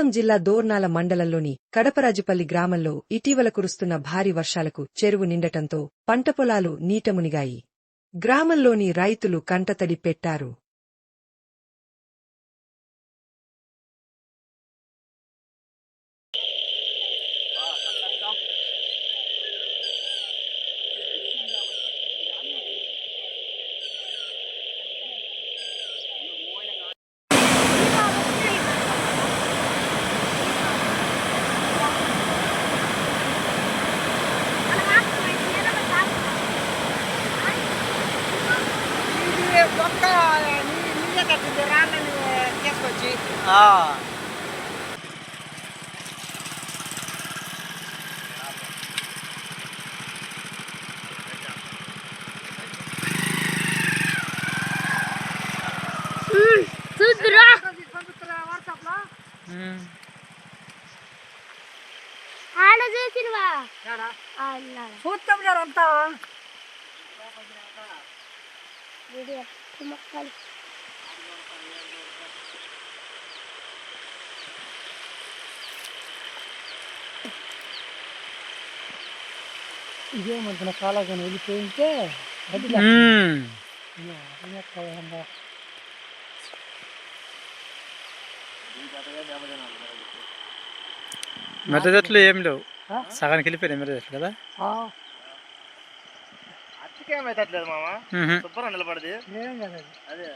ప్రకాశం జిల్లా దోర్నాల మండలంలోని కడపరాజుపల్లి గ్రామంలో ఇటీవల కురుస్తున్న భారీ వర్షాలకు చెరువు నిండటంతో పంట పొలాలు నీటమునిగాయి. గ్రామంలోని రైతులు కంటతడి పెట్టారు. ఇదేమంటున్న కాలాగానే వెళ్ళిపోయింటే మెట్ట చెట్లు ఏం లేవు, సగానికి వెళ్ళిపోయినాయి మెట్ట చెట్లు కదా. అట్టుకేమైతట్లేదు మామ, శుభ్రం నిలబడది. ఏం కదా అదే